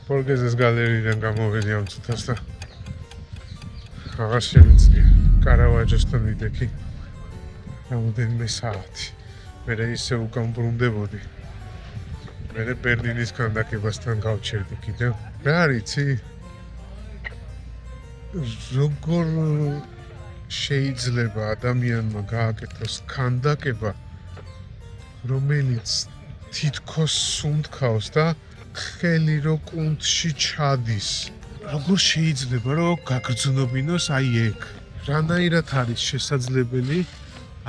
Borghese galeriიდან გამოვედი ამ წუთას და აღარ შემიძლია კარავაჯოსთან ვიდექი რამდენიმე საათი. მე ისე უკან ბრუნდებოდი. მე ბერლინის კანდაკებასთან გავჩერდი კიდევ. რა არიცი? როგორ შეიძლება ადამიანმა გააკეთოს კანდაკება, რომელიც თითქოს სუნთქავს და ხელი რო კუნთში ჩადის. როგორ შეიძლება რომ გაგრძნობინოს აი ეგ? რანაირად არის შესაძლებელი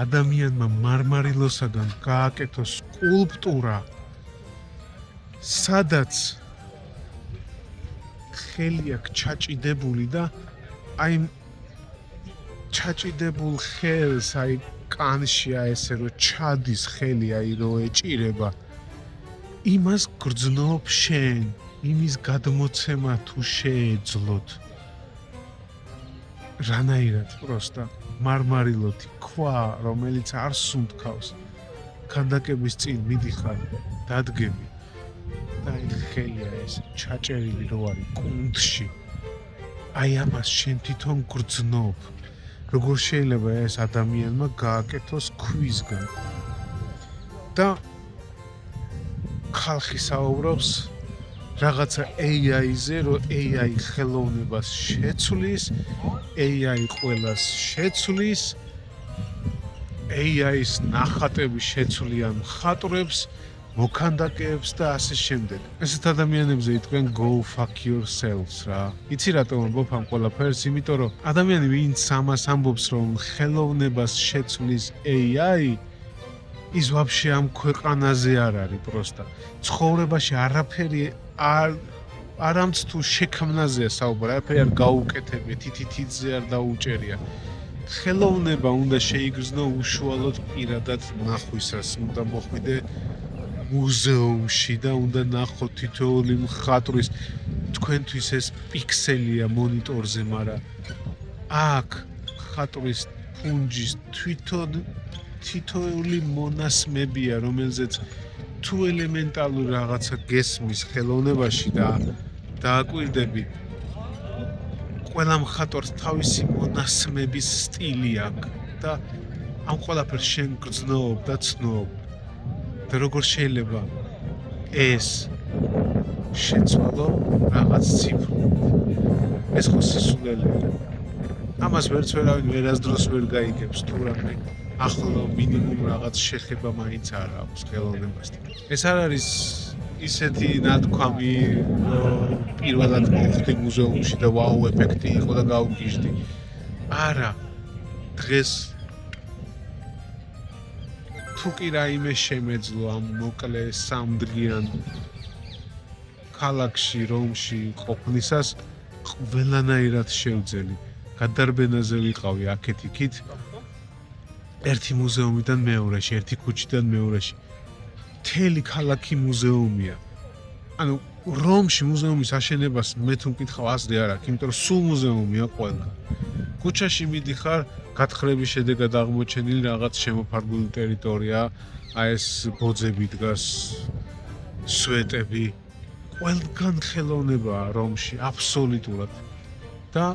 ადამიანმა მარმარილოსაგან გააკეთოს სკულპტურა, სადაც ხელი აქვს ჩაჭიდებული და აი ჩაჭიდებულ ხელს აი კანში აი ესე რომ ჩადის ხელი აი რო ეჭირება. იმას გრძნობ შენ, იმის გადმოცემა თუ შეეძლოთ. რანაირად პროსტა მარმარილოთი ქვა, რომელიც არ სუნთქავს. კანდაკების წინ მიდიხარ, დადგები და აი ხელია ეს ჩაჭერილი რო არის კუნთში. აი ამას შენ თვითონ გრძნობ. როგორ შეიძლება ეს ადამიანმა გააკეთოს ქვისგან და ხალხი საუბრობს რაღაცა AI-ზე, რომ AI ხელოვნებას შეცვლის, AI ყველას შეცვლის, AI-ს ნახატები შეცვლიან მხატვრებს, მოქანდაკეებს და ასე შემდეგ. ესეთ ადამიანებზე იტყვიან go fuck yourselves რა. იცი რატომ ამბობ ამ ყველაფერს? იმიტომ რომ ადამიანი ვინც ამას ამბობს რომ ხელოვნებას შეცვლის AI, ის ვაფშე ამ ქვეყანაზე არ არის პროსტა. ცხოვრებაში არაფერი არამც თუ შექმნაზეა საუბარი, არაფერი არ გაუკეთებია, თითითიძე არ დაუჭერია. ხელოვნება უნდა შეიგრძნო უშუალოდ პირადად ნახვისას, უნდა მოხვიდე მუზეუმში და უნდა ნახოთ თითოეული მხატვრის, თქვენთვის ეს პიქსელია მონიტორზე, მაგრამ აქ მხატვრის ფუნჯის თითოეული მონასმებია, რომელზეც თუ ელემენტალური რაღაცა გესმის ხელოვნებაში და დააკვირდები, ყველა მხატვარს თავისი მონასმების სტილი აქვს და ამ ყველაფერს შენ გრძნობ და ცნობ. და როგორ შეიძლება ეს შეცვალო რაღაც ციფრულად? ეს ხო სისულელეა. ამას ვერც ვერავინ ვერასდროს ვერ გაიგებს თუ რამე ახლო მინიმუმ რაღაც შეხება მაინც არ აქვს ხელოვნებასთან. ეს არ არის ისეთი ნათქვამი, რომ პირველად მოვხდი მუზეუმში და ვაუ ეფექტი იყო და გავგიჟდი. არა, დღეს თუ კი რაიმე შემეძლო ამ მოკლე სამდღიან ქალაქში, რომში ყოფნისას ყველანაირად შევძელი. გადარბენაზე ვიყავი აქეთ-იქით, ერთი მუზეუმიდან მეორეში, ერთი ქუჩიდან მეორეში. მთელი ქალაქი მუზეუმია. ანუ რომში მუზეუმის აშენებას მე თუ მკითხავ აზრი არ აქვს, იმიტომ რომ სულ მუზეუმია ყველა. ქუჩაში მიდიხარ, გათხრების შედეგად აღმოჩენილი რაღაც შემოფარგლული ტერიტორია, აი ეს ბოძები დგას, სვეტები, ყველგან ხელოვნებაა რომში, აბსოლუტურად. და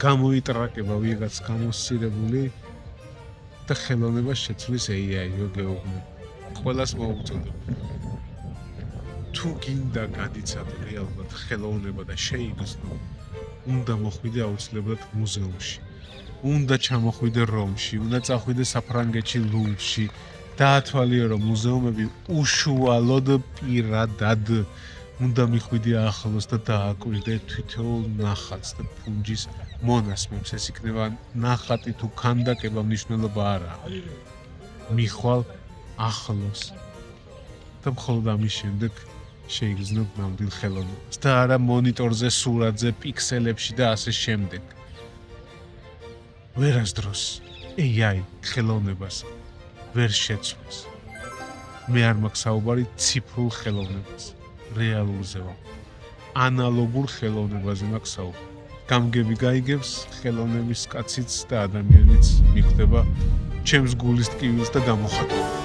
გამოიტრაკება ვიღაც გამოსცირებული და ხელოვნებას შეცვლის AI, გეუბნები. ყველას მოუწოდებ. თუ გინდა გადიცადო რეალურად ხელოვნება და შეიგრძნო, უნდა მოხვიდე აუცილებლად მუზეუმში. უნდა ჩამოხვიდე რომში, უნდა წახვიდე საფრანგეთში ლუვრში. დაათვალიერო რომ მუზეუმები უშუალოდ პირადად უნდა მიხვიდე ახლოს და დააკვირდე თითოეულ ნახატს და ფუნჯის მონასმებს. ეს იქნება ნახატი თუ კანდაკება, მნიშვნელობა არ აქვს. მიხვალ ახლოს და მხოლოდ ამის შემდეგ შეიგრძნობ ნამდვილ ხელოვნებას და არა მონიტორზე, სურათზე, პიქსელებში და ასე შემდეგ. ვერასდროს AI ხელოვნებას ვერ შეცვლის. მე არ მაქვს საუბარი ციფრულ ხელოვნებას, რეალურზე ვარ. ანალოგურ ხელოვნებაზე მაქვს საუბარი. გამგები გაიგებს ხელოვნების კაციც და ადამიანიც მიხვდება ჩემს გულის ტკივილს და გამოხატავს.